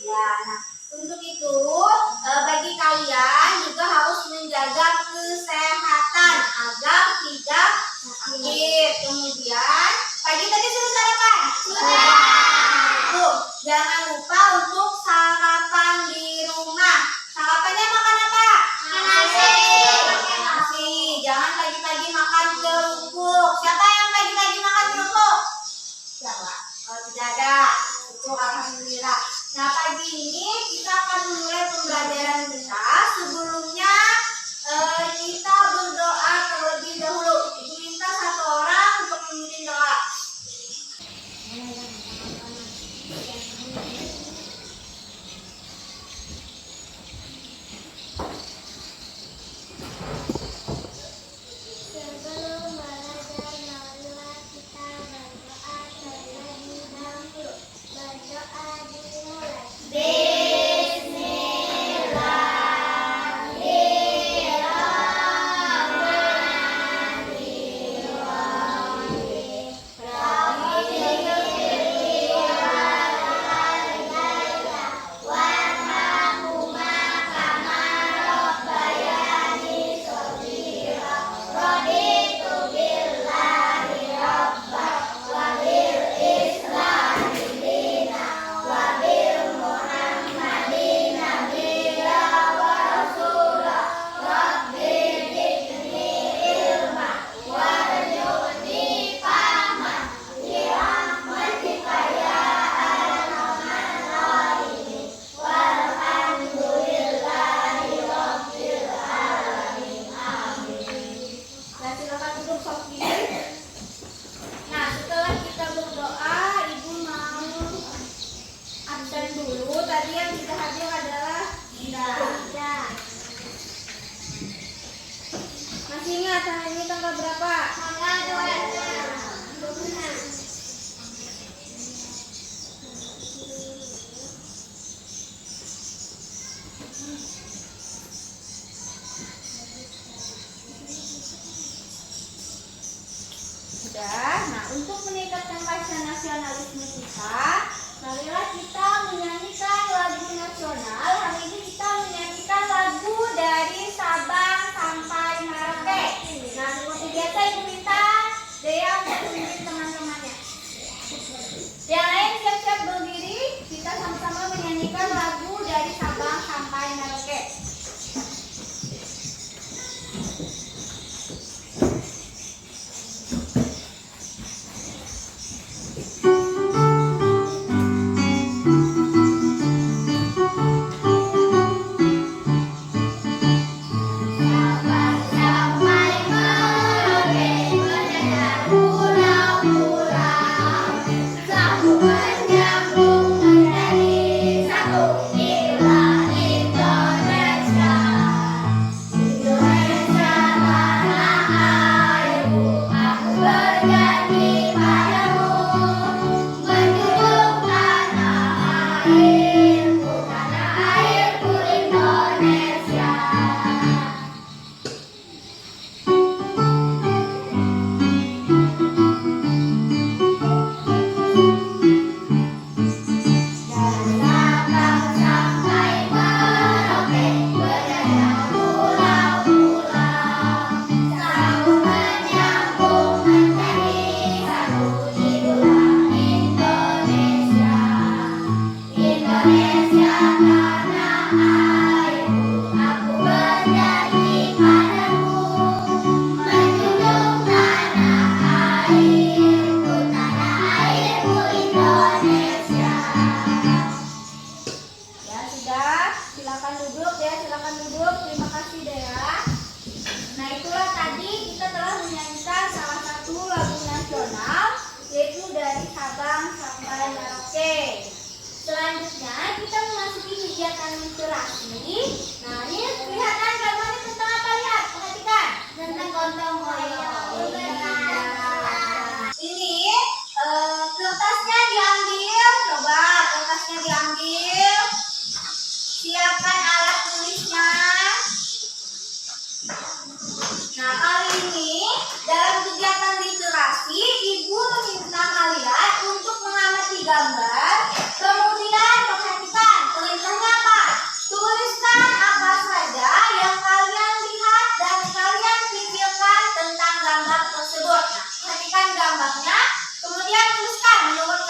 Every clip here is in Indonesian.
Ya, nah untuk itu bagi kalian juga harus menjaga kesehatan agar tidak sakit. Kemudian pagi tadi sudah sarapan? Sudah. Jangan lupa untuk sarapan di rumah. Sarapannya makan apa? Nasi. Nasi. Jangan pagi-pagi makan kerupuk. Siapa yang pagi-pagi makan kerupuk? Siapa? Oh, tidak ada. Itu alhamdulillah. Nah, pagi ini kita akan memulai pembelajaran kita. Sebelumnya kita berdoa terlebih dahulu. Ibu minta satu orang untuk memimpin doa. Sebelum belajar, marilah kita berdoa terlebih dahulu. Berdoa dimulai. Nah, setelah kita berdoa, Ibu mau absen dulu. Tadi yang kita hadir adalah Ida. Masih ingat hari ini tanggal berapa? Tanggal 26. Sudah. Nah, untuk meningkatkan rasa nasionalisme kita, marilah kita menyanyikan lagu nasional. Hari ini kita menyanyikan lagu dari Sabang sampai Merauke. Nah, seperti biasa Ibu minta Dea untuk memimpin teman-temannya. Yang lain siap-siap berdiri, kita sama-sama menyanyikan lagu dari Sabang sampai Merauke.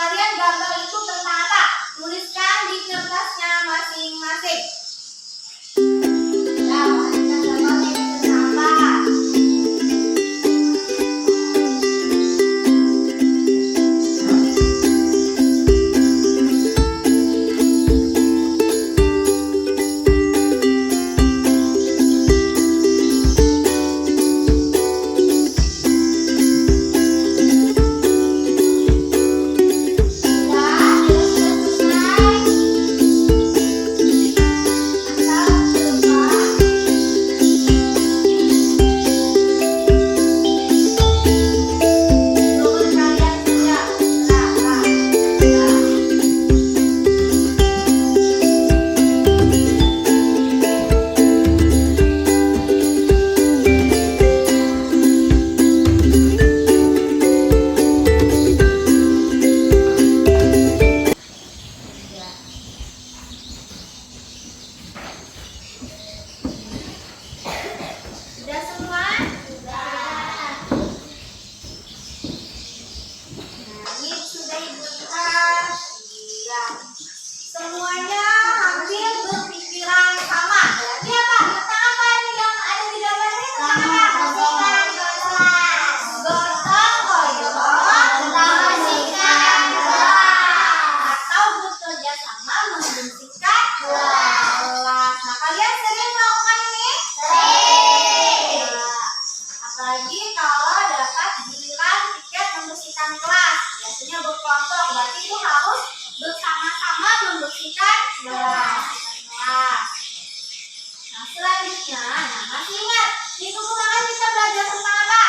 kalian gambar itu tentang apa? Tuliskan di kertasnya masing-masing. Nah, kita gambarnya itu tentang apa? Sudah semua? Sudah. Nah, ini sudah Ibu lihat. Iya. Semuanya hampir berpikiran sama. Berarti apa? Tentang apa ini yang ada di gambar ini? Tentang apa? Gotong royong tentang membersihkan kelas. Atau bekerja sama membersihkan kelas. Nah, kalian sering melakukan ini? Sering. Apalagi kalau dapat giliran tiket membersihkan kelas. Biasanya berkelompok, berarti itu harus bersama-sama membersihkan kelas. Nah, selanjutnya, masih ingat di buku kalian kita belajar tentang apa?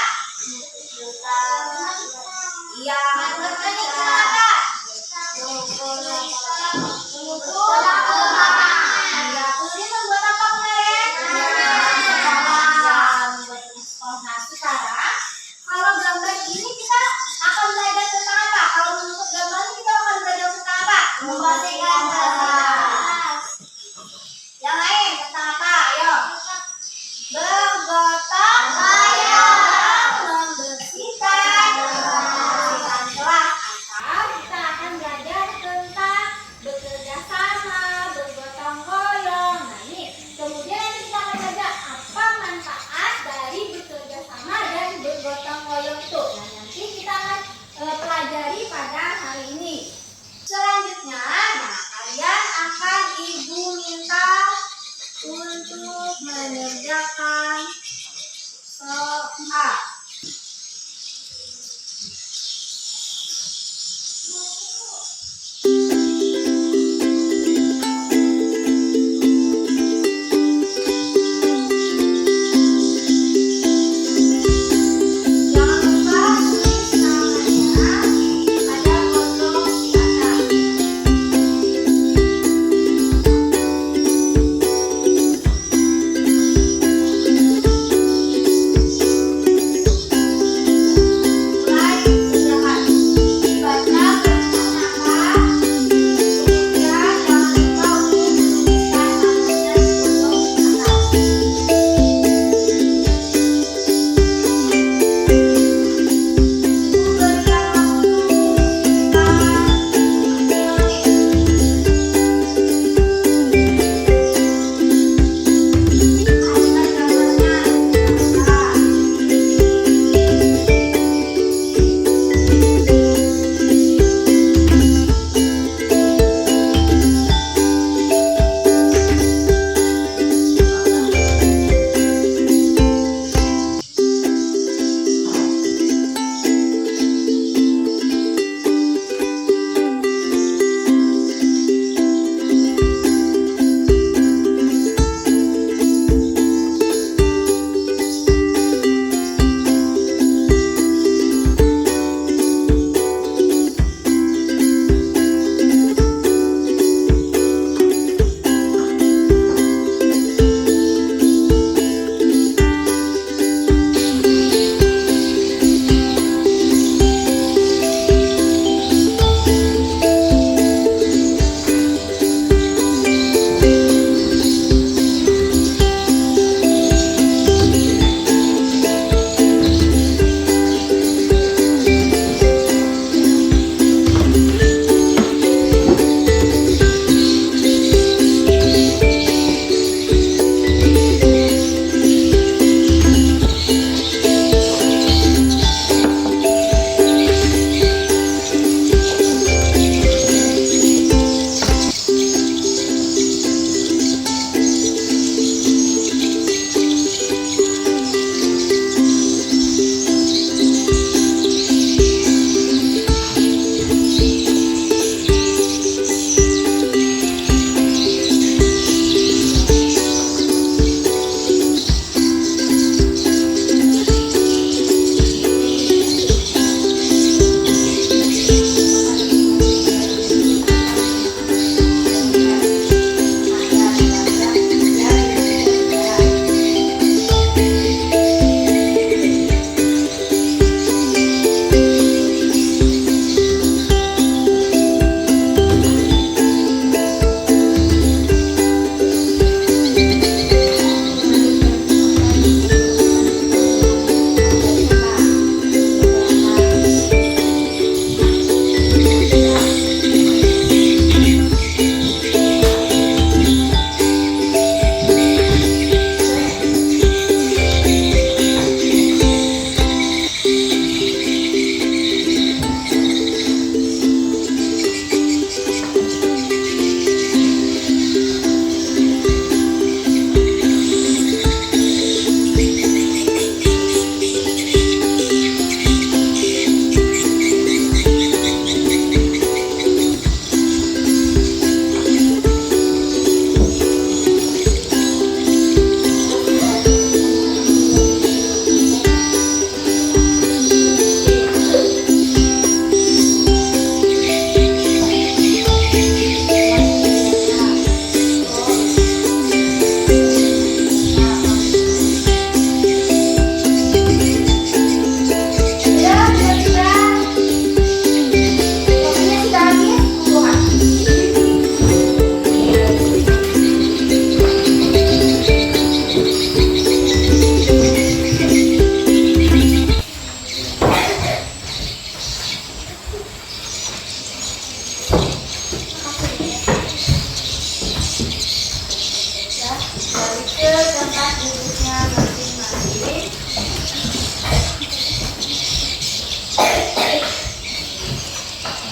Iya, tentang apa? Iya, kemudian membuat apa kemarin? Nah, sekarang kalau gambar ini kita akan belajar tentang apa? Kalau menurut gambar ini kita akan belajar tentang apa? Membersihkan kelas. Yang lain tentang apa? Ayo. Bergotong royong membersihkan kelas. Atau kita akan belajar tentang bekerja sama,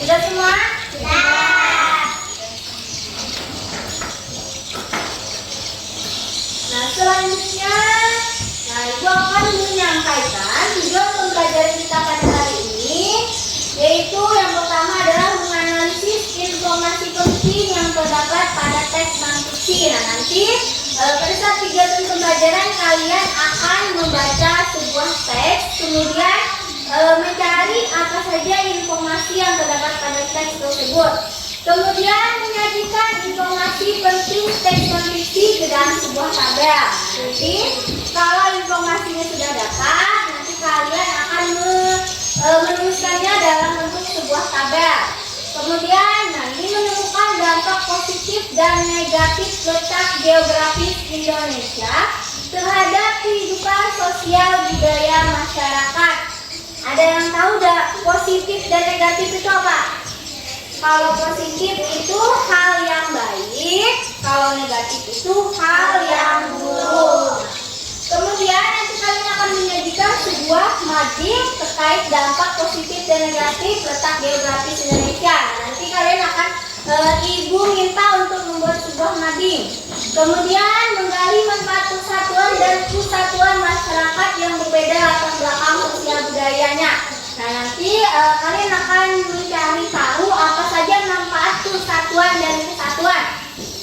Sudah semua? Nah, selanjutnya, Ibu akan menyampaikan tujuan pembelajaran kita pada hari ini, yaitu yang pertama adalah menganalisis informasi penting yang terdapat pada teks bank fiksi. Nah, nanti pada saat kegiatan pembelajaran kalian akan membaca sebuah teks, kemudian mencari apa saja informasi yang terdapat pada teks tersebut. Kemudian menyajikan informasi penting teks non-fiksi ke dalam sebuah tabel. Jadi kalau informasinya sudah dapat, nanti kalian akan menuliskannya dalam bentuk sebuah tabel. Kemudian ini menemukan dampak positif dan negatif letak geografis Indonesia terhadap kehidupan sosial budaya masyarakat. Ada yang tahu nggak positif dan negatif itu apa? Kalau positif itu hal yang baik, kalau negatif itu hal yang buruk. Kemudian nanti kalian akan menyajikan sebuah mading terkait dampak positif dan negatif letak geografis Indonesia. Nah, nanti kalian akan Ibu minta untuk membuat sebuah mading. Kemudian menggali manfaat persatuan dan kesatuan masyarakat yang berbeda latar belakang sosial budayanya. Nah, nanti kalian akan mencari tahu apa saja manfaat persatuan dan kesatuan.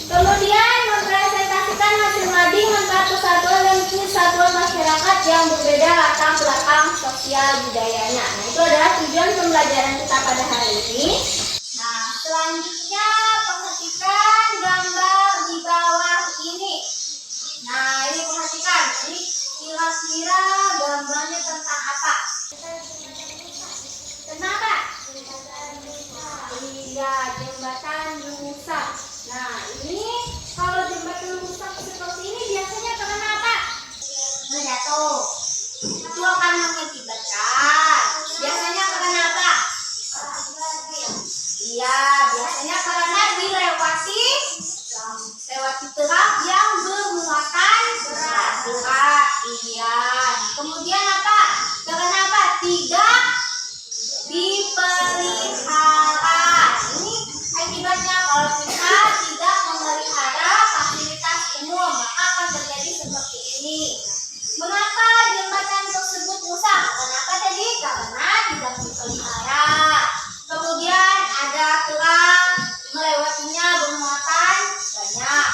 Kemudian mempresentasikan hasil mading manfaat persatuan dan kesatuan masyarakat yang berbeda latar belakang sosial budayanya. Nah, itu adalah tujuan pembelajaran kita pada hari ini. Nah, selanjutnya perhatikan gambar di bawah ini. Nah, ini perhatikan. Ini kira-kira gambarnya tentang apa? Kenapa? Iya, jembatan rusak. Nah, ini kalau jembatan rusak seperti ini biasanya karena apa? Jatuh. Itu akan mengakibatkan. Biasanya karena apa? Iya, biasanya karena dilewati truk yang bermuatan berat. Iya. Kemudian apa? Karena apa? Tidak dipelihara. Ini akibatnya kalau kita tidak memelihara fasilitas umum, maka akan terjadi seperti ini. Mengapa jembatan tersebut rusak? Kenapa tadi? Karena tidak dipelihara. Kemudian ada truk melewatinya bermuatan banyak.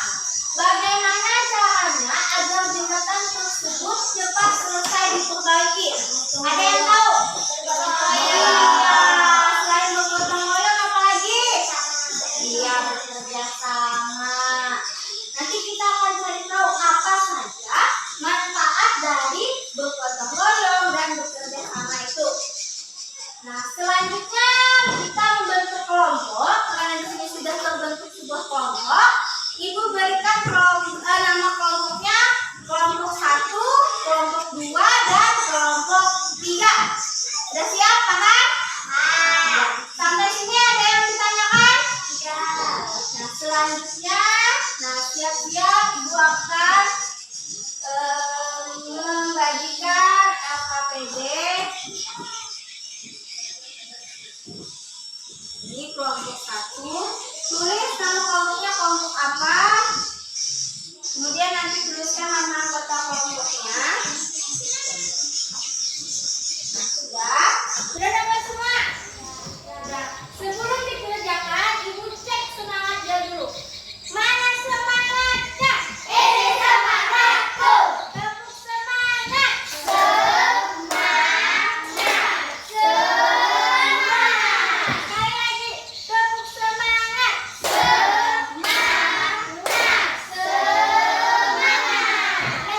Bagaimana caranya agar jembatan tersebut cepat selesai diperbaiki? Ada yang tahu? Selain bergotong royong apa lagi? Iya, bekerja sama. Nanti kita akan cari tahu apa saja manfaat dari bergotong royong dan bekerja sama itu. Nah, selanjutnya kita membentuk kelompok. Karena di sini sudah terbentuk sebuah kelompok, Ibu berikan nama kelompoknya kelompok 1, kelompok 2, dan kelompok 3. Sudah siap, paham? Sampai sini ada yang ditanyakan? Nah, selanjutnya, siap-siap Ibu akan membagikan LKPD. Ini kelompok 1. Tulis nama kelompoknya kelompok apa. Kemudian nanti tuliskan nama anggota kelompoknya. Nah, sudah dapat semua? Sudah. Sebelum dikerjakan, Ibu cek semangatnya dulu. Mana semangatnya? Ini semangatku. Tepuk semangat. Sekali lagi, tepuk semangat. Sudah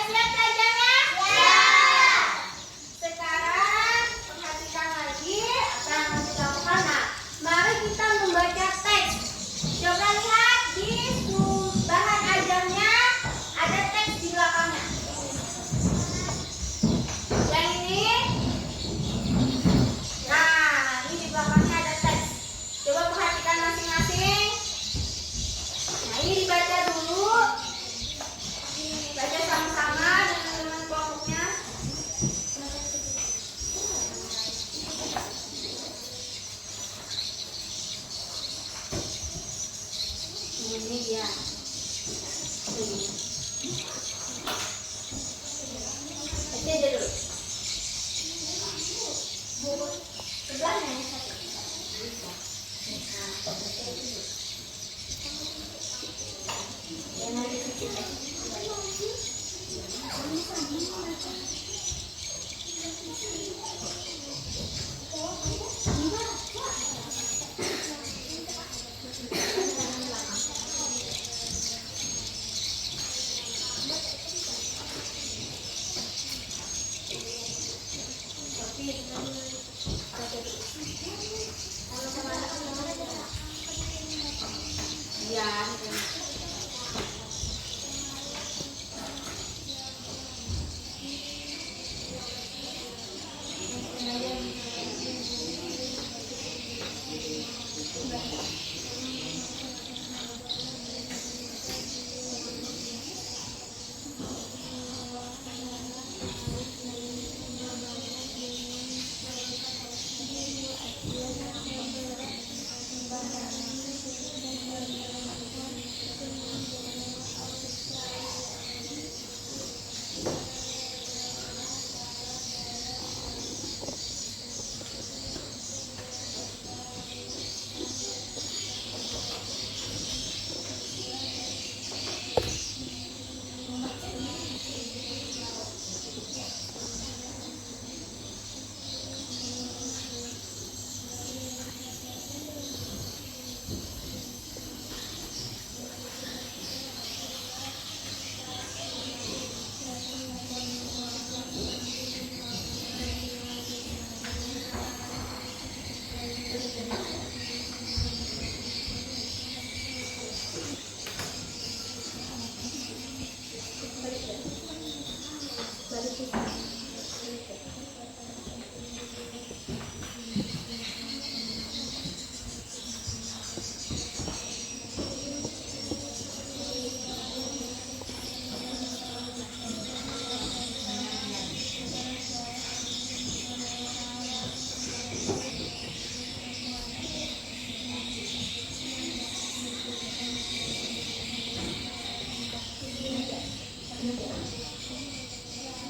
siap belajarnya? Sekarang perhatikan lagi apa yang harus dilakukan. Nah, mari kita Ini dia. Baca aja dulu. Sebelahnya yang satu. Yang ada di situ. Iya.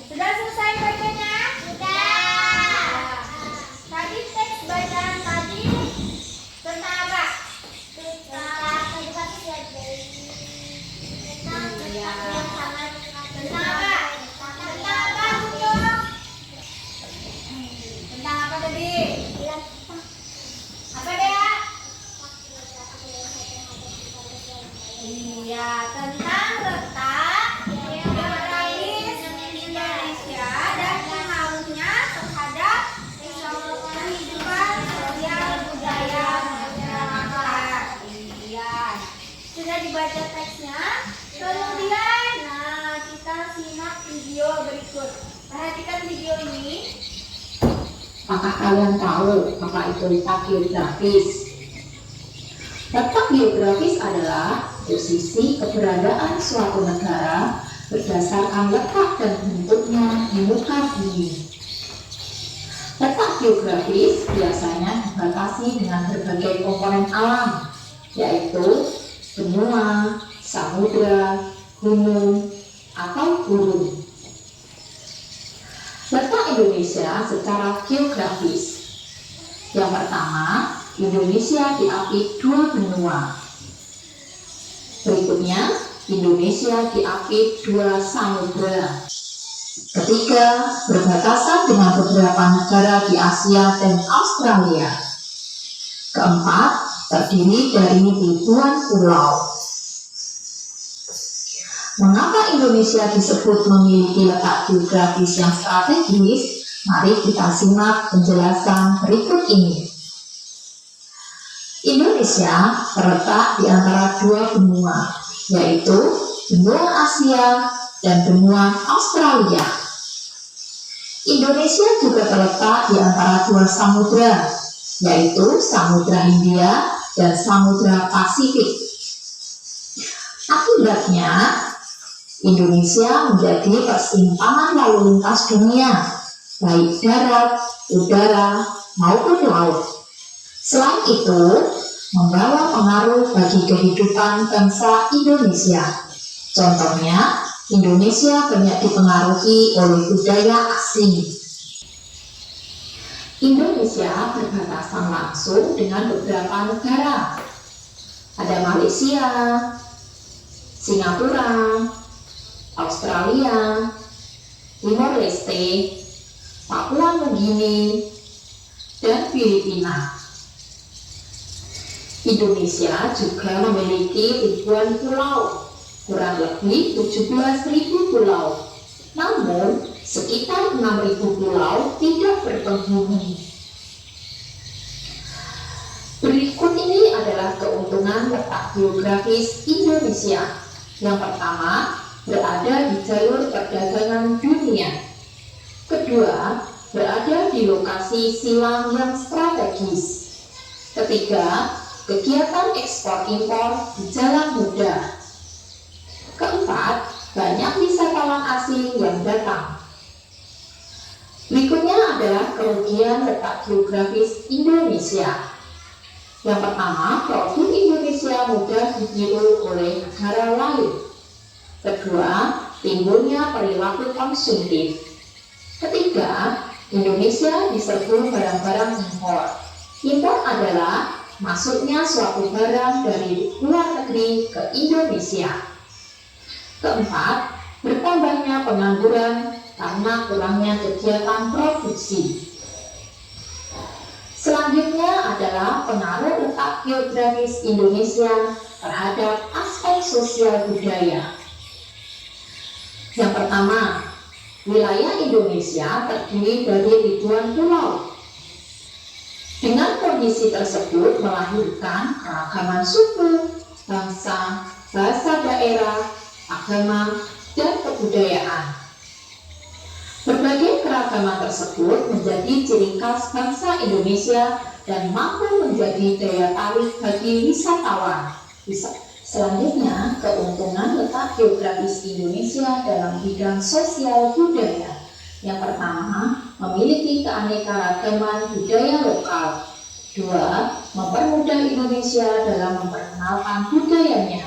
Sudah selesai bacanya? Sudah. Tadi teks bacaan tadi tentang apa? Tentang edukasi ya, tentang apa? Tentang apa, Bunda? Tentang apa tadi? Apa Dea? Iya, tentang letak geografis Indonesia dan pengaruhnya terhadap kehidupan sosial budaya masyarakat. Iya. Sudah dibaca teksnya? Kemudian, kita simak video berikut. Perhatikan video ini. Apakah kalian tahu apa itu letak geografis? Letak geografis adalah posisi keberadaan suatu negara berdasarkan letak dan bentuknya di muka bumi. Letak geografis biasanya dibatasi dengan berbagai komponen alam, yaitu benua, samudra, gunung, atau gurun. Letak Indonesia secara geografis. Yang pertama, Indonesia diapit dua benua. Berikutnya, Indonesia diapit dua samudra. Ketiga, berbatasan dengan beberapa negara di Asia dan Australia. Keempat, terdiri dari ribuan pulau. Mengapa Indonesia disebut memiliki letak geografis yang strategis? Mari kita simak penjelasan berikut ini. Indonesia terletak di antara dua benua, yaitu benua Asia dan benua Australia. Indonesia juga terletak di antara dua samudra, yaitu Samudra Hindia dan Samudra Pasifik. Akibatnya, Indonesia menjadi persimpangan lalu lintas dunia, baik darat, udara, maupun laut. Selain itu, membawa pengaruh bagi kehidupan bangsa Indonesia. Contohnya, Indonesia banyak dipengaruhi oleh budaya asing. Indonesia berbatasan langsung dengan beberapa negara. Ada Malaysia, Singapura, Australia, Timor Leste, Papua Nugini, dan Filipina. Indonesia juga memiliki ribuan pulau, kurang lebih 17.000 pulau. Namun, sekitar 6.000 pulau tidak berpenghuni. Berikut ini adalah keuntungan letak geografis Indonesia. Yang pertama, berada di jalur perdagangan dunia. Kedua, berada di lokasi silang yang strategis. Ketiga, kegiatan ekspor-impor berjalan mudah. Keempat, banyak wisatawan asing yang datang. Berikutnya adalah kerugian letak geografis Indonesia. Yang pertama, produk Indonesia mudah ditiru oleh negara lain. Kedua, timbulnya perilaku konsumtif. Ketiga, Indonesia diserbu barang-barang impor. Impor adalah masuknya suatu barang dari luar negeri ke Indonesia. Keempat, bertambahnya pengangguran karena kurangnya kegiatan produksi. Selanjutnya adalah pengaruh letak geografis Indonesia terhadap aspek sosial budaya. Yang pertama, wilayah Indonesia terdiri dari ribuan pulau. Dengan kondisi tersebut melahirkan keragaman suku, bangsa, bahasa daerah, agama, dan kebudayaan. Berbagai keragaman tersebut menjadi ciri khas bangsa Indonesia dan mampu menjadi daya tarik bagi wisatawan. Selanjutnya, keuntungan letak geografis Indonesia dalam bidang sosial budaya. Yang pertama, memiliki keanekaragaman budaya lokal. Dua, mempermudah Indonesia dalam memperkenalkan budayanya.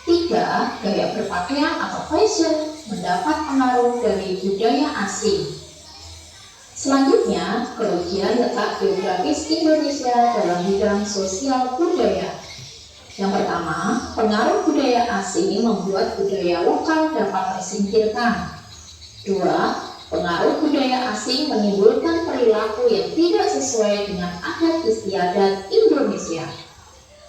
Tiga, gaya berpakaian atau fashion mendapat pengaruh dari budaya asing. Selanjutnya, kerugian letak geografis Indonesia dalam bidang sosial budaya. Yang pertama, pengaruh budaya asing membuat budaya lokal dapat tersingkirkan. Dua, pengaruh budaya asing menimbulkan perilaku yang tidak sesuai dengan adat istiadat Indonesia.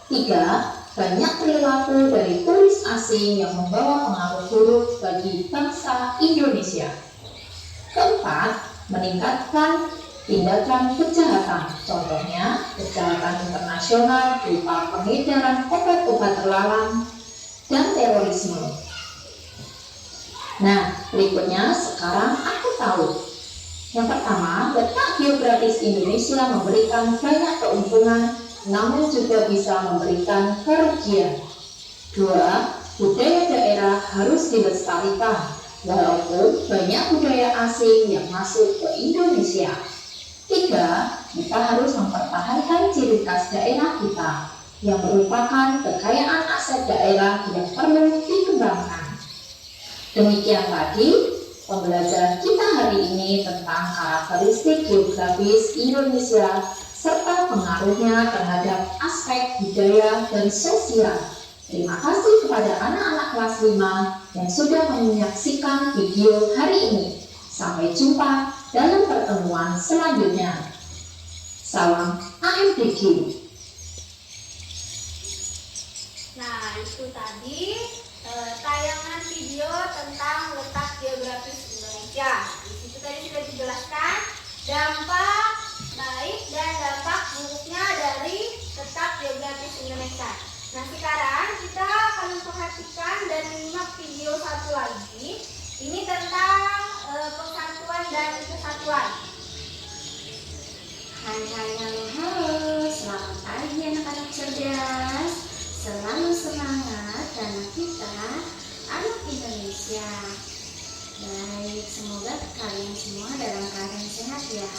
Tiga, banyak perilaku dari turis asing yang membawa pengaruh buruk bagi bangsa Indonesia. Keempat, meningkatkan tindakan kejahatan, contohnya kejahatan internasional berupa pengedaran obat-obat terlarang dan terorisme. Nah, berikutnya sekarang aku tahu. Yang pertama, letak geografis Indonesia memberikan banyak keuntungan, namun juga bisa memberikan kerugian. Dua, budaya daerah harus dilestarikan, walaupun banyak budaya asing yang masuk ke Indonesia. Tiga, kita harus mempertahankan ciri khas daerah kita, yang merupakan kekayaan aset daerah yang perlu dikembangkan. Demikian tadi pembelajaran kita hari ini tentang karakteristik geografis Indonesia serta pengaruhnya terhadap aspek budaya dan sosial. Terima kasih kepada anak-anak kelas 5 yang sudah menyaksikan video hari ini. Sampai jumpa dalam pertemuan selanjutnya. Salam AMDG. Nah, itu tadi tayangan video tentang letak geografis Indonesia. Di situ tadi sudah dijelaskan dampak baik dan dampak buruknya dari letak geografis Indonesia. Nah, sekarang kita akan memperhatikan dan menyimak video satu lagi. Ini tentang persatuan dan kesatuan. Hai, halo, selamat pagi anak-anak cerdas. Selalu semangat karena kita anak Indonesia. Baik, semoga kalian semua dalam keadaan sehat ya.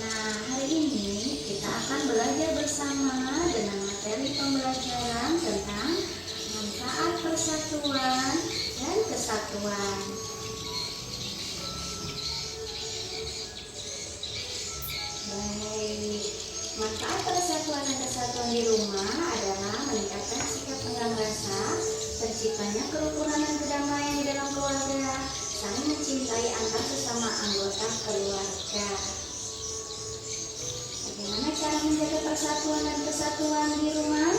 Nah, hari ini kita akan belajar bersama dengan di rumah adalah meningkatkan sikap tenggang rasa, terciptanya kerukunan dan kedamaian di dalam keluarga, saling mencintai antar sesama anggota keluarga. Bagaimana cara menjaga persatuan dan kesatuan di rumah?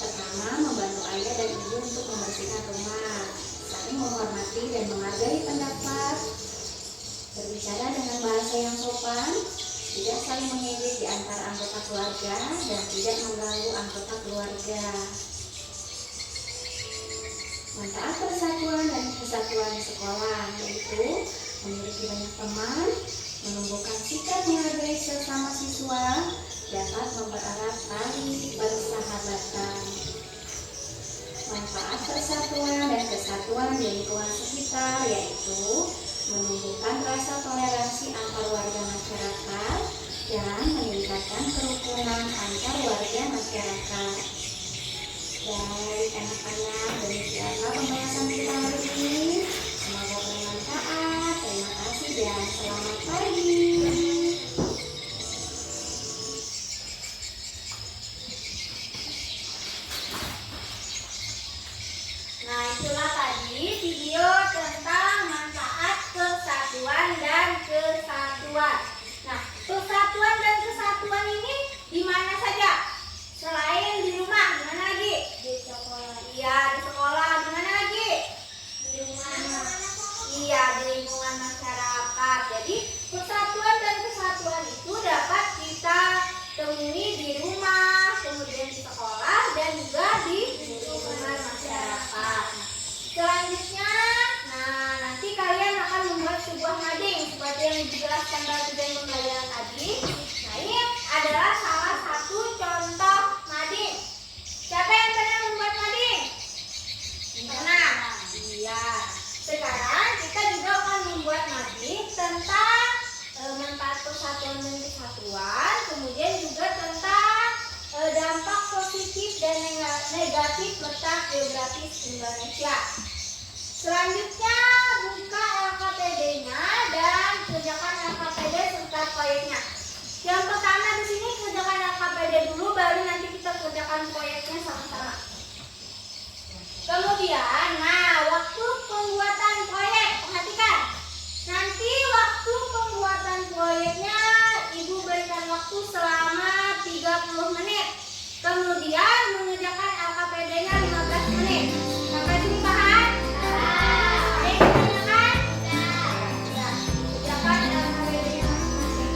Pertama, membantu ayah dan ibu untuk membersihkan rumah, saling menghormati dan menghargai pendapat, berbicara dengan bahasa yang sopan, tidak saling mengejek di antara anggota keluarga, dan tidak mengganggu anggota keluarga. Manfaat persatuan dan kesatuan di sekolah yaitu memiliki banyak teman, menumbuhkan sikap menghargai sesama siswa, dapat mempererat tali persahabatan. Manfaat persatuan dan kesatuan di lingkungan sekitar yaitu menumbuhkan rasa toleransi antar warga masyarakat dan meningkatkan kerukunan antar warga masyarakat. Baik anak-anak, demikianlah pembahasan kita hari ini. Semoga bermanfaat. Terima kasih dan selamat pagi. Nah, itulah tadi video tentang manfaat persatuan dan kesatuan. Nah, persatuan dan kesatuan ini di mana saja? Selain di rumah, di mana lagi? Di sekolah. Iya, di sekolah. Di mana lagi? Di rumah. Iya, di lingkungan masyarakat. Jadi, persatuan dan kesatuan itu dapat kita temui di rumah, kemudian di sekolah, dan juga di lingkungan masyarakat. Selanjutnya, nah nanti kalian akan membuat sebuah mading seperti yang dijelaskan dalam tujuan pembelajaran tadi. Nah, ini adalah salah satu contoh mading. Siapa yang pernah membuat mading? Pernah? Iya. Sekarang kita juga akan membuat mading tentang manfaat persatuan dan kesatuan, kemudian juga tentang dampak positif dan negatif letak geografis Indonesia. Selanjutnya, buka LKPD-nya dan kerjakan LKPD serta proyeknya. Yang pertama di sini kerjakan LKPD dulu, baru nanti kita kerjakan proyeknya sama-sama. Kemudian, nah waktu pembuatan proyek, perhatikan. Nanti waktu pembuatan proyeknya Ibu berikan waktu selama 30 menit. Kemudian mengerjakan LKPD-nya 15 menit. Sampai sini paham? Ada yang ditanyakan? Ya. Kerjakan LKPD-nya masing-masing.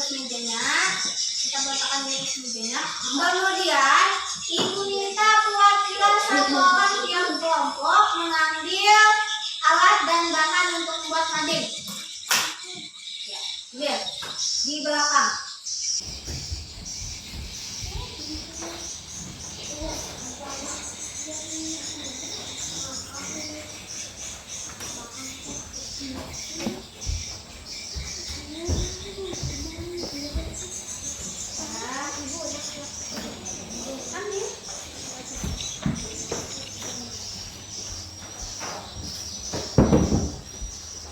atas mejanya. Kita letakkan di atas mejanya. Kemudian ibu minta perwakilan satu orang tiap kelompok mengambil alat dan bahan untuk membuat mading. Ya, lihat di belakang.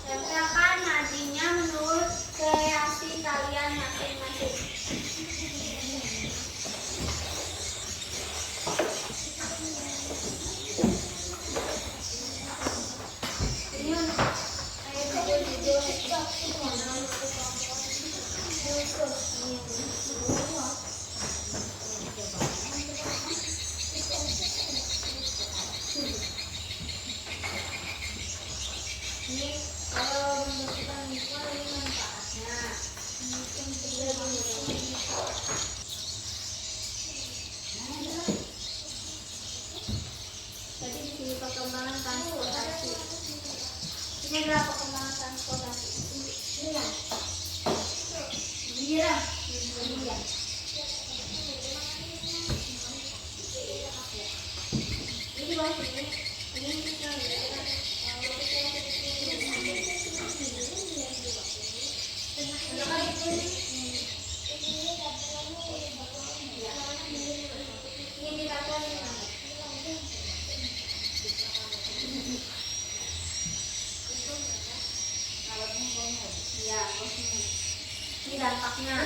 Tempelkan nadinya menurut kreasi kalian masing-masing. Ini untuk ini kalau membersihkan lingkungan ini manfaatnya. Tadi di sini perkembangan transportasi. Ini adalah perkembangan transportasi. Iya. Ini bagus ini. Ini dampaknya.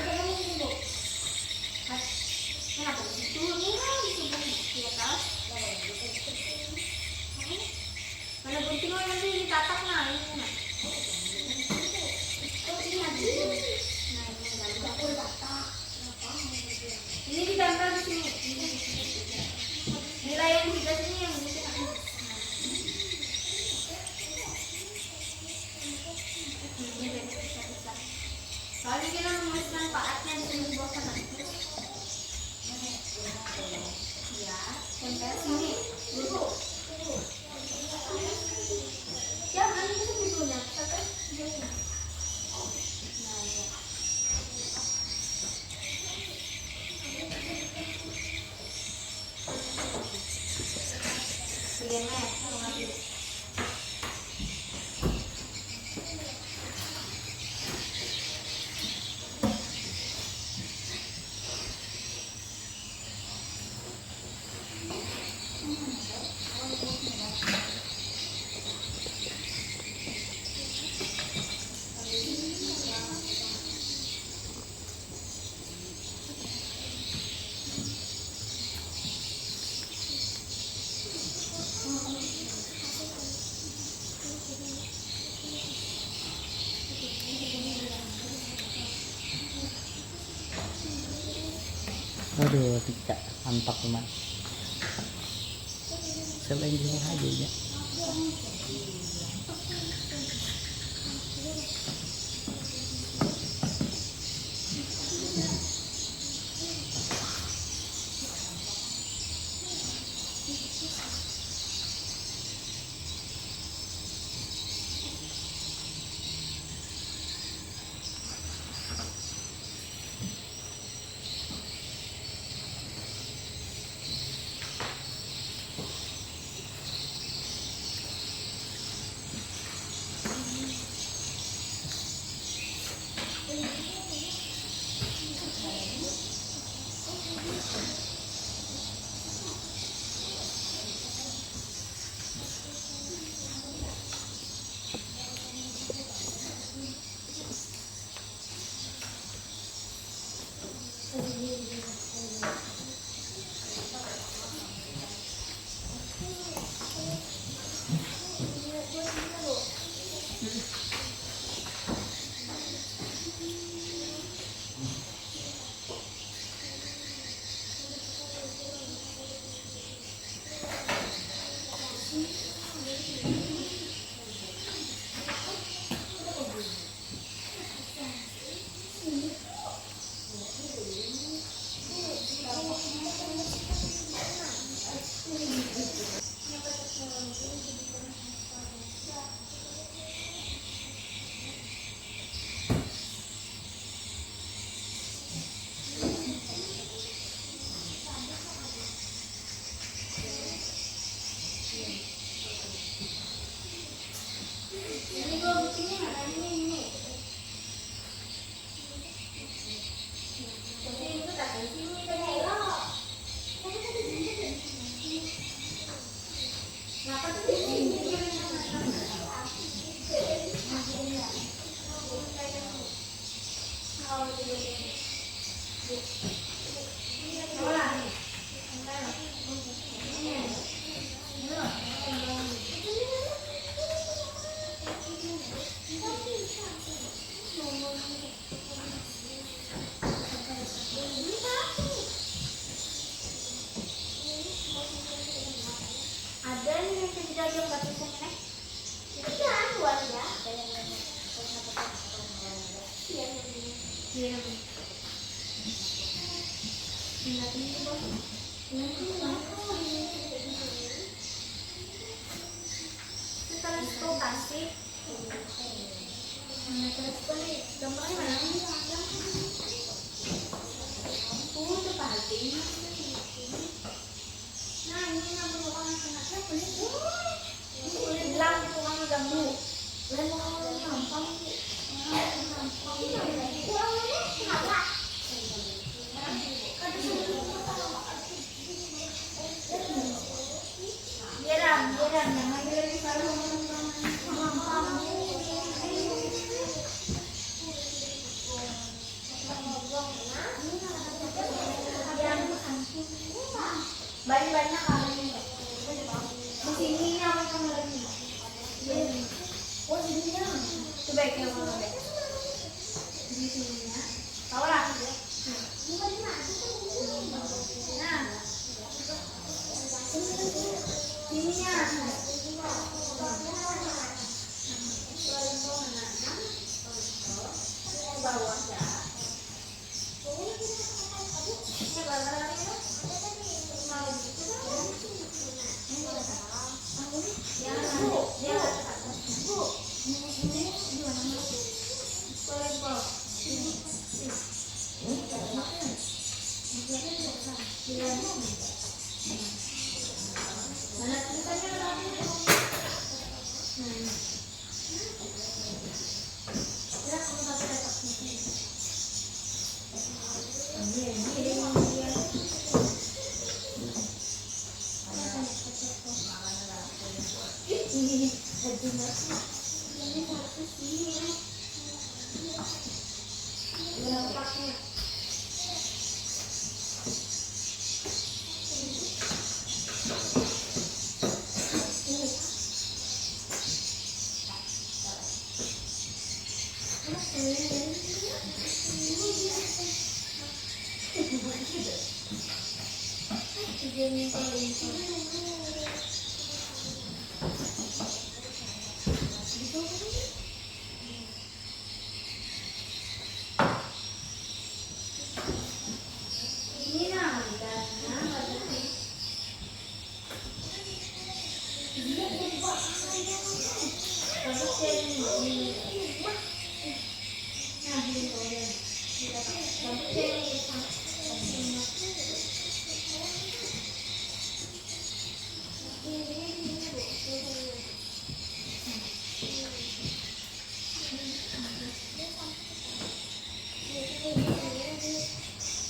Kenapa begitu? Di atas. Mana gunting nanti ditapak nah ini nah. Ini ditempel di sini. Nilai yang di sini yang di sini. Soalnya kita menulis manfaatnya di sini di bawah sana. Ya, tempel sini. Dulu. Jangan itu dulunya. Nah, ya. Aduh, tidak tampak teman. Selain ini aja ya. Ini gua buktinya mana ini. Tapi itu tak di sini tadi. Kenapa tuh di sini? Ada nih yang tidak ada batasan nih. Itu kan luar ya. Iya. Transportasi. Transportasi. Gambarnya mana? Itu pasti. Nah, ini yang berhubungan dengan saya boleh bilang itu kamu ganggu. Boleh mau nonton? Geram, jangan lagi kalau banyak kalau ini di sini apa kamu lagi? Oh sini ya, sebaiknya kalau baik di sini ya, tahu lah. Nah, sininya. Bawah ya.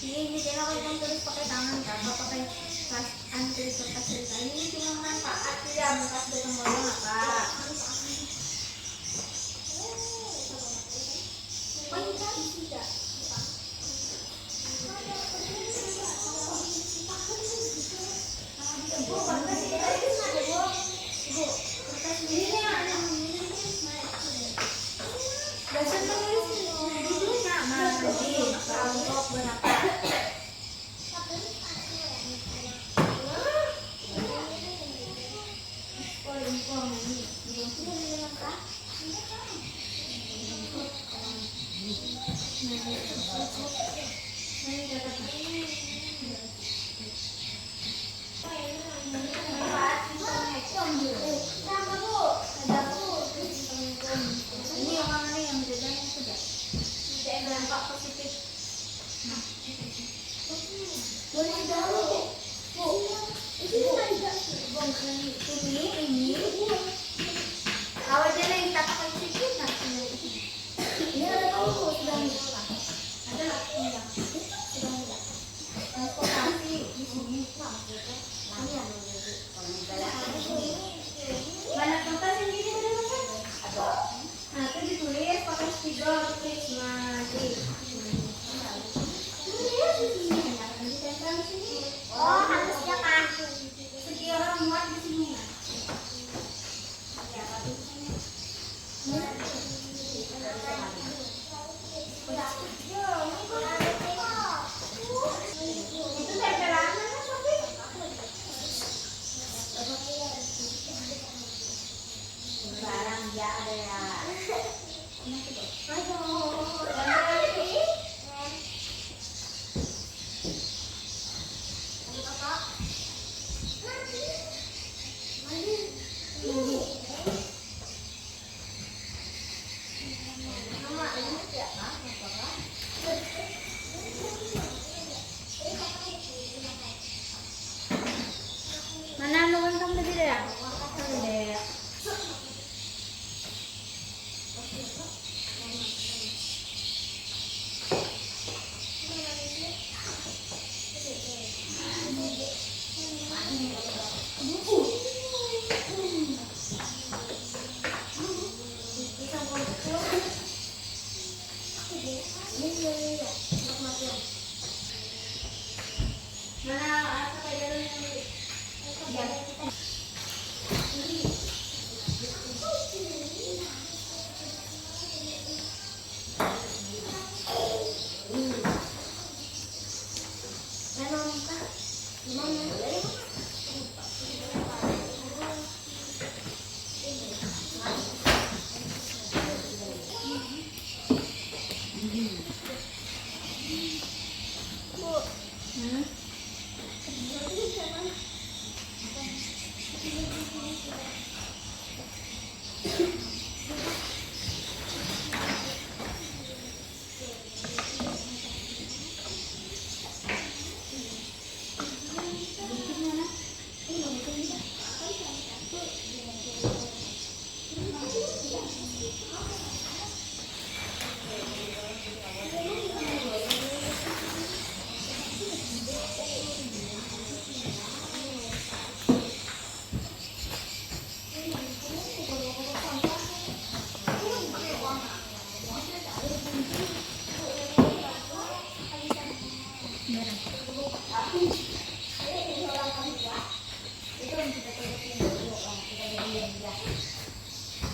Ini kalau kamu tulis pakai tangan kan, kalau pakai tulis kertas cerita ini cuma manfaat tidak bekas dengan bolong apa? Tidak. Dasar menulis judulnya mana sih? Untuk berapa? Ini yang mana yang jajan sudah? Dampak positif. Boleh tahu, Bu? Ini ini. Awal jalan kita pakai Tiga Krismadi. Oh, harusnya kan. Segi orang muat di sini. Itu tempelan mana, Sofi? Barang dia ada ya. Mana nuan kamu tadi deh? Deh.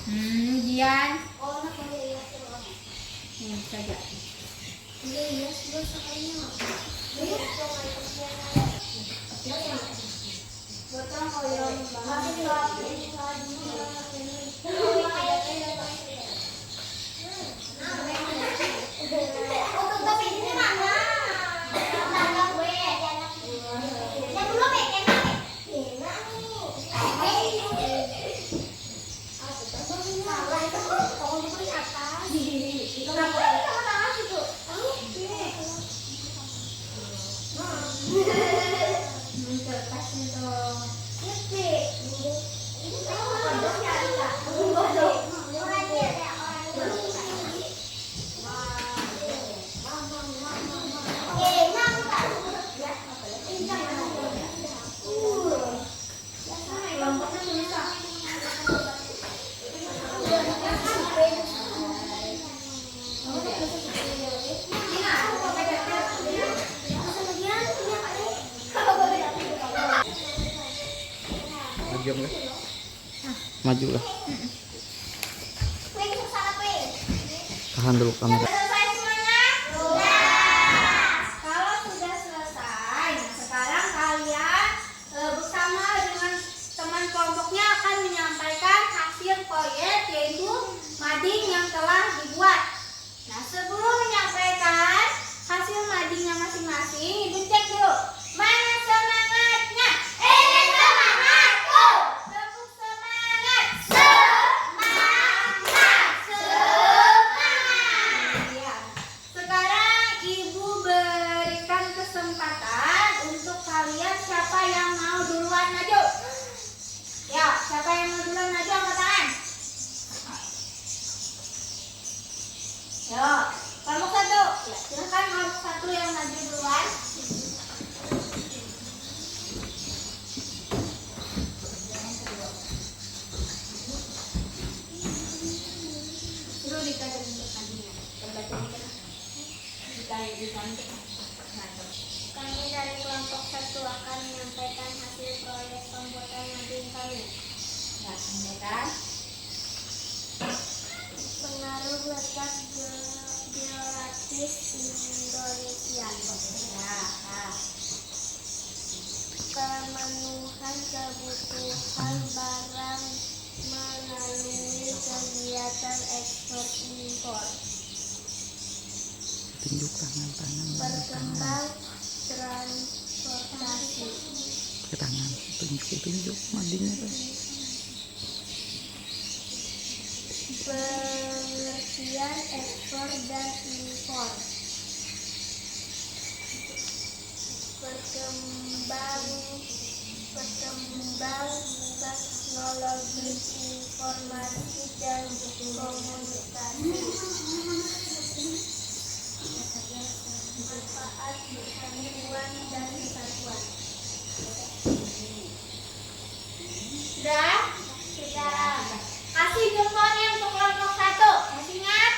Ujian. Saja. Maju enggak? Maju lah. Tahan dulu kamera. Selesai semuanya? Kalau sudah selesai, nah sekarang kalian bersama dengan teman kelompoknya akan menyampaikan hasil proyek yaitu mading yang telah dibuat. Nah sebelum menyampaikan hasil madingnya masing-masing, ibu cek dulu. Mana semangatnya? Ini semangatku. Tepuk semangat. Semangat. Semangat. Ya. Sekarang ibu berikan kesempatan untuk kalian siapa yang mau duluan maju. Ya, siapa yang mau duluan maju angkat tangan. Yo, kelompok satu. Ya, silakan kelompok satu yang maju duluan. Dulu dikasih untuk tadinya. Kami dari kelompok 1 akan menyampaikan hasil proyek pembuatan mading kami. Ya, sampaikan. Pengaruh letak geografis Indonesia. Ya, Pemenuhan kebutuhan barang melalui kegiatan ekspor impor. Tunjuk tangan Berkembang transportasi. ke tangan. Tunjuk madingnya kan. Pengertian ekspor dan impor. Berkembang teknologi informasi dan komunikasi. Manfaat persatuan dan kesatuan. Sudah? Sudah. Kasih jempolnya untuk kelompok 1. Masih ingat?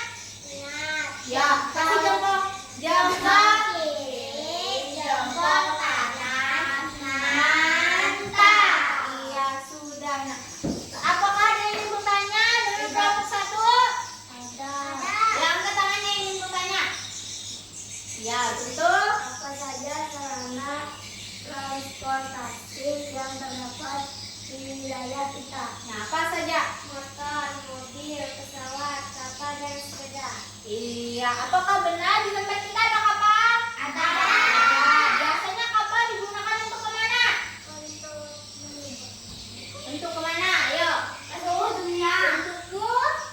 Ingat. Ya, kasih jempol. Jempol kiri, jempol kanan. Mantap. Iya, sudah. Nah, apakah ada yang ingin bertanya dari kelompok 1? Ada. Yang angkat tangannya yang ingin bertanya. Ya, betul. Apa saja sarana transportasi yang terdapat di wilayah kita? Nah, apa saja? Motor, mobil, pesawat, kapal, dan sepeda. Iya, apakah benar di tempat kita ada kapal? Ada. Biasanya kapal digunakan untuk kemana? Untuk kemana? Ayo. Seluruh dunia. Untuk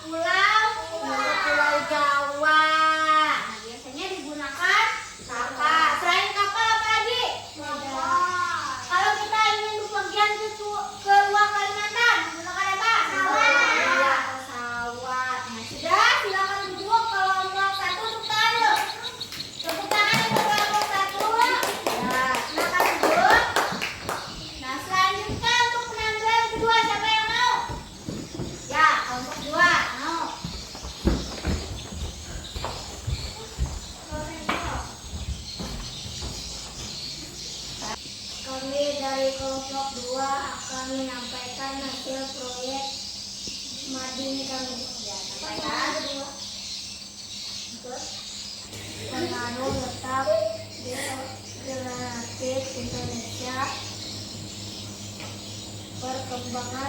pulau Jawa. Nah, biasanya digunakan kapal. Selain kapal apa lagi? Kalau kita ingin bepergian ke luar Kalimantan, menggunakan apa? Pesawat. Iya, pesawat. Nah, sudah, silakan duduk. Kelompok 1 tepuk tangan dulu. Tepuk tangan untuk kelompok 1. Ya, silakan duduk. Nah, selanjutnya untuk penampilan kedua, siapa yang mau? Ya, kelompok 2. Mau. Kami dari kelompok 2 akan menyampaikan hasil proyek mading kami. Sampaikan. Pengaruh letak geografis Indonesia. Perkembangan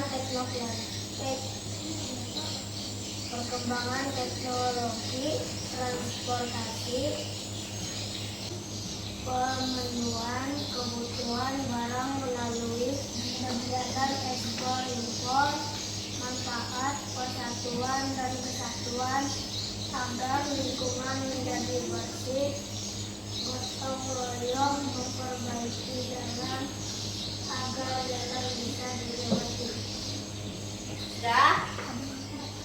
teknologi transportasi. Pemenuhan kebutuhan barang melalui kegiatan ekspor impor. Manfaat persatuan dan kesatuan agar lingkungan menjadi bersih. Gotong royong memperbaiki jalan agar jalan bisa dilewati. Sudah?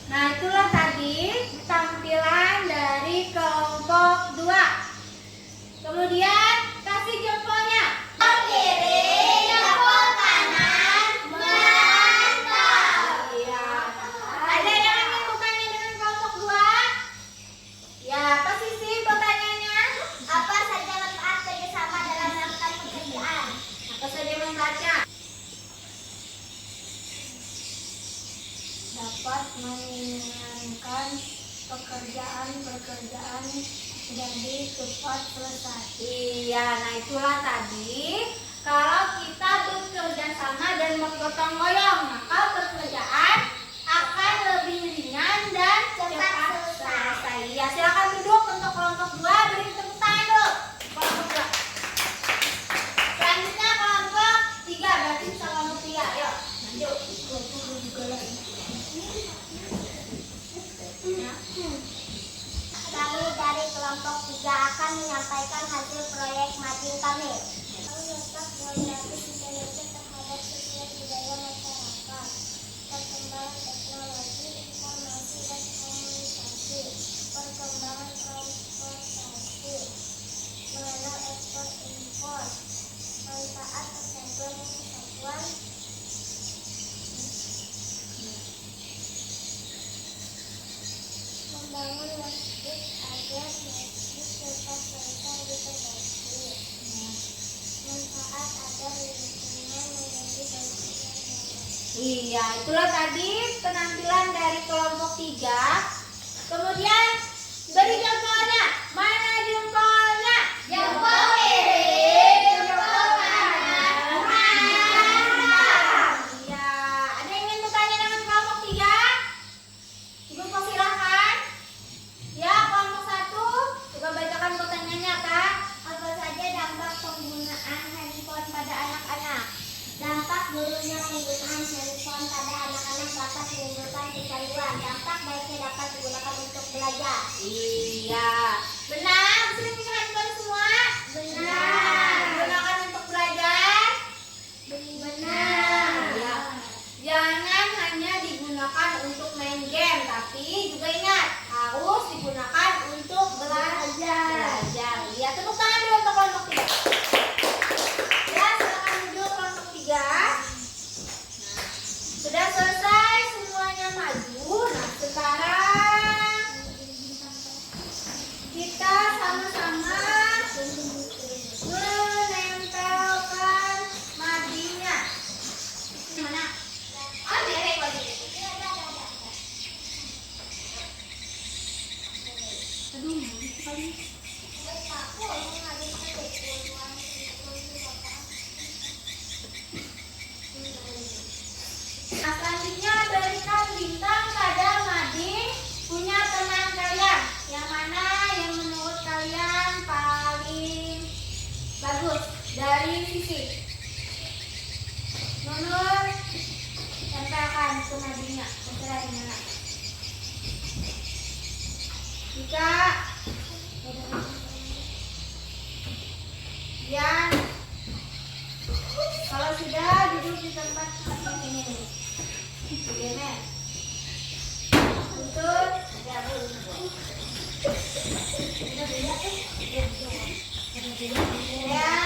Nah, itulah tadi tampilan dari kelompok 2. Kemudian kasih jempolnya. Kiri, jempol kanan. Mantap. Iya. Ada yang ingin bertanya dengan kelompok 2? Ya, apa sih pertanyaannya? Apa saja manfaat kerjasama dalam melakukan pekerjaan? Apa saja membaca? Dapat meringankan pekerjaan jadi cepat selesai. Iya, nah itulah tadi. Kalau kita bekerja sama dan bergotong royong, maka pekerjaan akan lebih ringan dan cepat selesai. Ya, silakan duduk untuk kelompok 2. Beri tepuk tangan dulu. Kelompok 2. Selanjutnya kelompok 3. Berarti bisa kelompok 3. Yuk, lanjut. Kami dari kelompok 3 akan menyampaikan hasil proyek mading kami. Letak geografis Indonesia terhadap sosial budaya masyarakat. Perkembangan teknologi informasi dan komunikasi. Perkembangan transportasi. Mengenal ekspor impor. Manfaat persatuan dan kesatuan. Membangun masjid Iya, itulah tadi penampilan dari kelompok 3. Kemudian beri jempolnya. Mana jempolnya? Jempol kiri, jempol kanan. Iya, ada yang ingin bertanya dengan kelompok 3? Ibu persilahkan. Ya, kelompok 1. Coba bacakan pertanyaannya, Kak. Apa saja dampak penggunaan handphone pada anak-anak? Dampak buruknya penggunaan handphone pada anak-anak dapat menimbulkan kecanduan. Dampak baiknya dapat digunakan untuk belajar. Iya, benar. Sering punya handphone semua? Benar. Digunakan untuk belajar? Benar. Ya. Jangan hanya digunakan untuk main game, tapi juga ingat harus digunakan untuk belajar. Iya, tepuk tangan dulu untuk kelompok 3. Ya, silakan duduk kelompok 3. Nah, sudah selesai semuanya maju. Nah, sekarang kita sama-sama menempelkan madingnya. Mana? Oh, derek lagi. Nah, selanjutnya berikan bintang pada mading punya teman kalian. Yang mana yang menurut kalian paling bagus dari sisi? Nunur, tempelkan ke madingnya. Terserah di mana. Jika Dian, kalau sudah duduk di tempat seperti ini nih. Begini. Tuntut. Ya.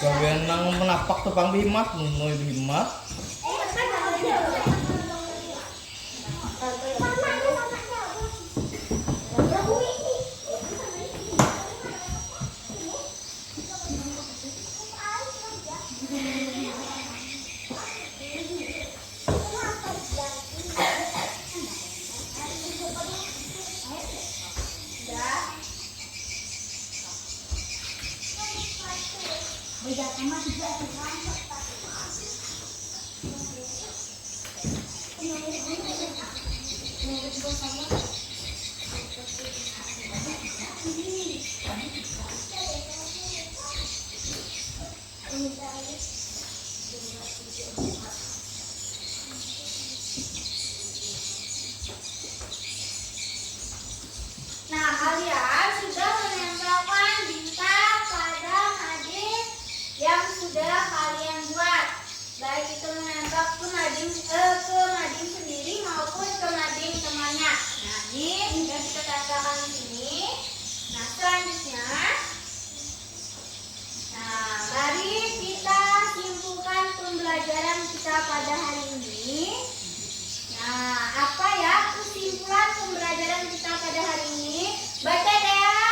Gawean nang menapak tepang bimat, nunoy bimat. Nah, kalian sudah menempelkan bintang pada mading yang sudah kalian buat. Baik itu menempel ke mading sendiri maupun ke mading temannya. Nah, ini sudah kita tempelkan di sini. Nah, selanjutnya, nah, mari kita simpulkan pembelajaran kita pada hari ini. Nah, apa ya kesimpulan pembelajaran kita pada hari ini? Baca Dea.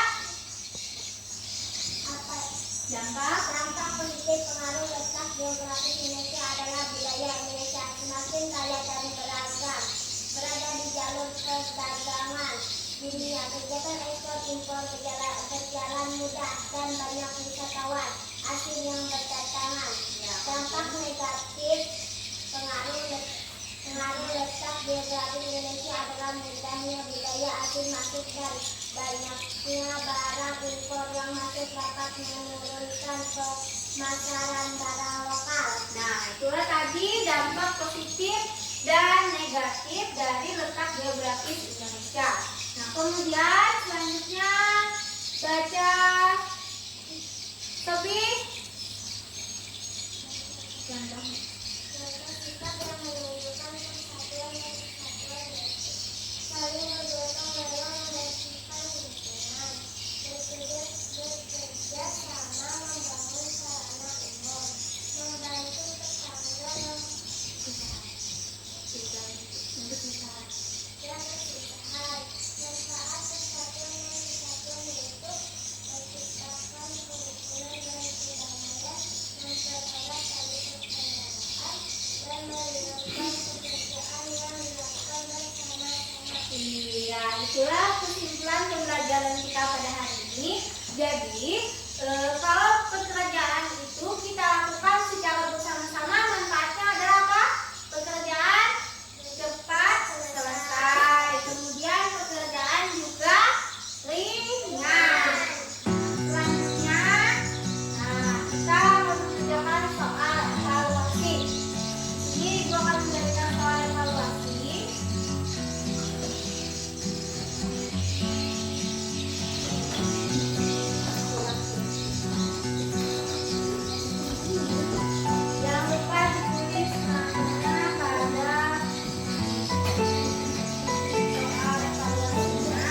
Apa? Dampak. Dampak positif pengaruh letak geografis Indonesia adalah wilayah Indonesia semakin kaya dan beragam, berada di jalur perdagangan dunia, kegiatan ekspor impor berjalan mudah dan banyak wisatawan asing yang berdatangan. Dampak negatif pengaruh letak geografis Indonesia adalah mudahnya wilayah asing masuk dan banyaknya barang impor yang masuk dapat menurunkan pemasaran barang lokal. Nah, itulah tadi dampak positif dan negatif dari letak geografis Indonesia. Nah, kemudian selanjutnya baca topik. Sikap yang menunjukkan persatuan dan kesatuan saling bergotong royong dan saling itulah kesimpulan pembelajaran kita pada hari ini. Jadi, kalau pekerjaan itu kita lakukan secara bersama-sama, manfaatnya adalah apa? Pekerjaan cepat selesai. Kemudian pekerjaan juga ringan. Selanjutnya, kita mengerjakan soal evaluasi. Ini Ibu akan mengerjakan soal evaluasi. Jangan lupa ditulis namanya pada soal evaluasinya.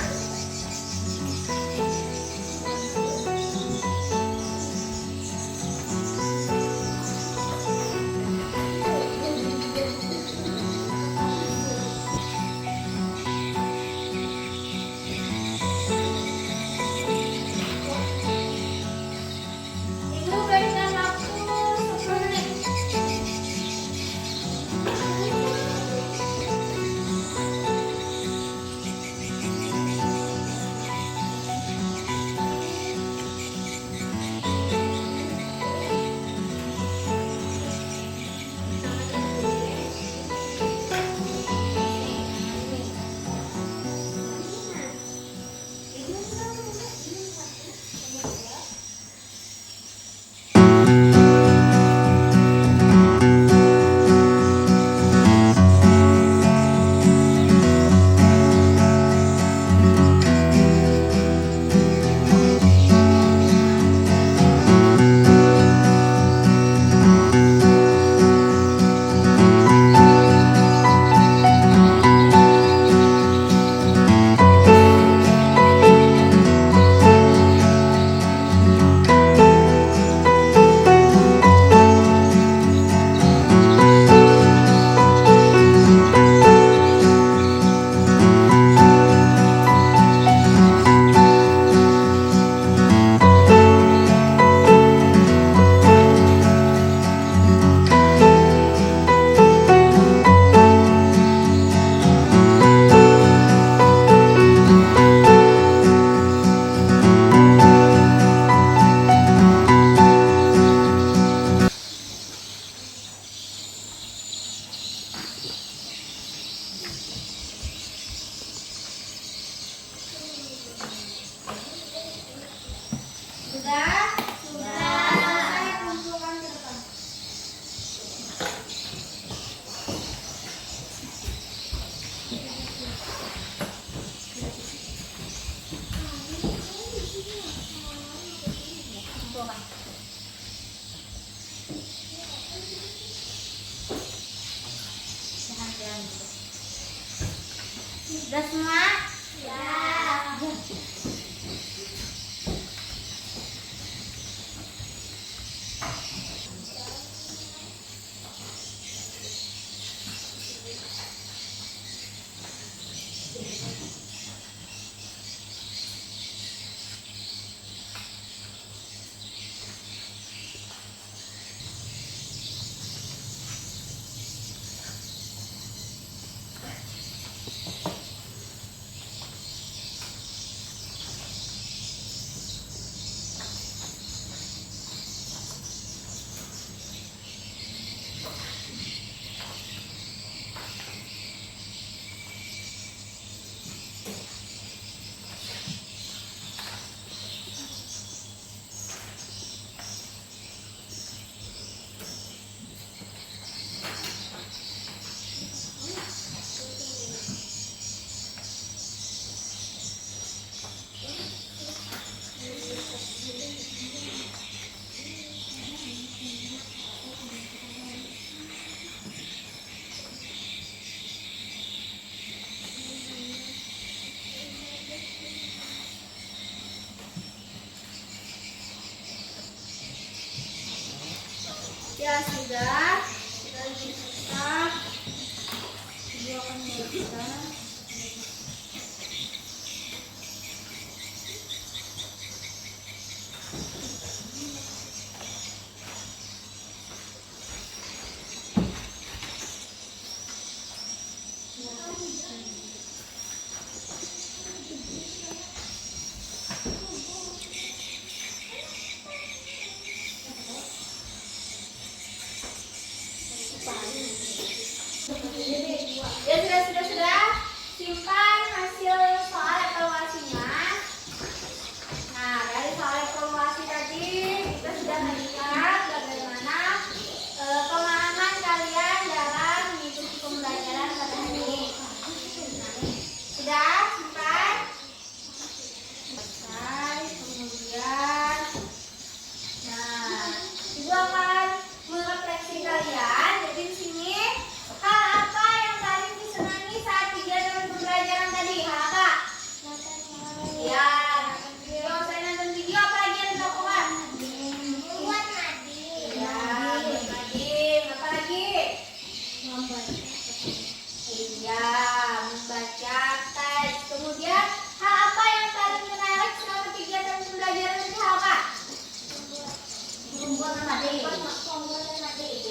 Ibu berikan waktu 10 menit. Sudah? Saya kumpulkan ke depan. Sudah semua? Ya. Ya sudah, kita bisa. Ibu akan membaca. kalian, jadi di sini hal apa yang paling disenangi saat kegiatan pembelajaran tadi? Hal apa? Ya, nonton video. Saya nonton video apa lagi yang dilakukan? Buat nadi. Ya, Nadiem. Apa lagi? Iya, membaca teks. Kemudian hal apa yang paling menarik selama kegiatan pembelajaran itu hal apa? Pembuatan nadiem.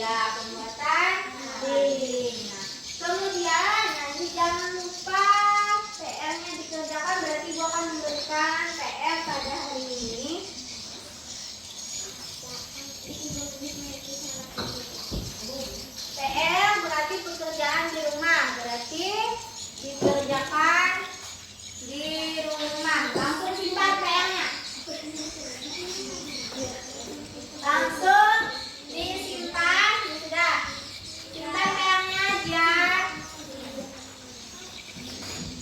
Ya, pembuatan nadiem. Nah, kemudian nanti jangan lupa PR-nya dikerjakan, berarti Ibu akan memberikan PR pada hari ini. PR berarti pekerjaan di rumah, berarti dikerjakan di rumah. Langsung simpan PR-nya. Langsung disimpan, sudah. Simpan PR-nya aja.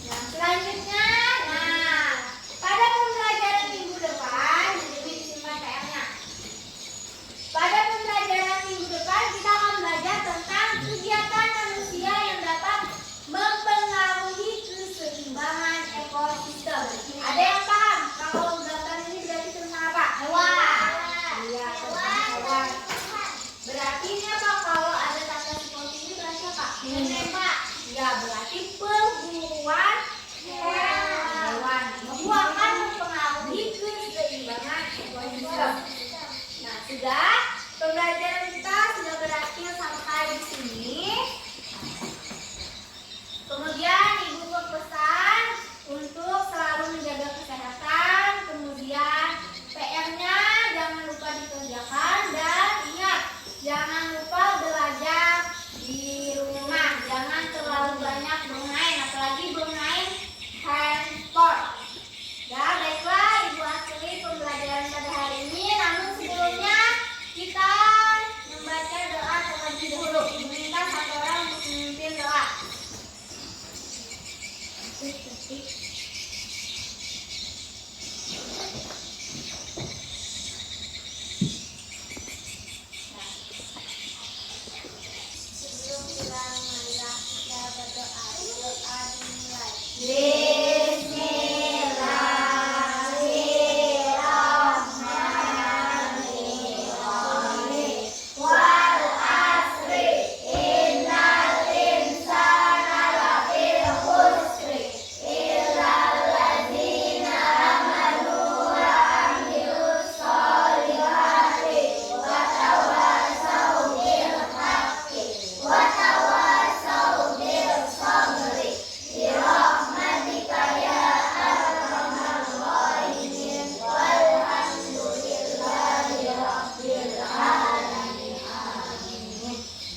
Nah, selanjutnya, pada pembelajaran minggu depan, jadi disimpan PR-nya. Pada pembelajaran minggu depan kita akan belajar tentang kegiatan manusia yang dapat mempengaruhi keseimbangan ekosistem. Ada yang paham? Kalau gambar ini berarti tentang apa? Hewan. Iya, tentang hewan. Berarti ini apa? Kalau ada tanda seperti ini berarti apa? Menembak. Ya, berarti perburuan hewan. Itu akan mempengaruhi keseimbangan ekosistem. Nah, sudah pembelajaran kita sudah berakhir sampai di sini. Kemudian Ibu berpesan untuk selalu menjaga kesehatan. Kemudian PR-nya jangan lupa dikerjakan dan ingat jangan lupa belajar di rumah. Jangan terlalu banyak bermain, apalagi bermain handphone. Ya, baiklah Ibu akhiri pembelajaran pada hari ini. Namun sebelumnya kita membaca doa terlebih dahulu. Ibu minta satu orang untuk memimpin doa. Sebelum kita marilah kita berdoa. Doa dimulai.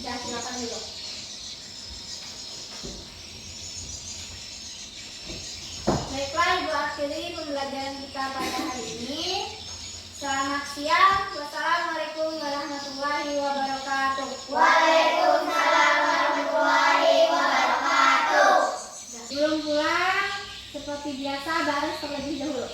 Ya, silakan dulu. Baiklah, Ibu akhiri pembelajaran kita pada hari ini. Selamat siang. Wassalamualaikum warahmatullahi wabarakatuh. Waalaikumsalam warahmatullahi wabarakatuh. Sebelum pulang, seperti biasa baris terlebih dahulu.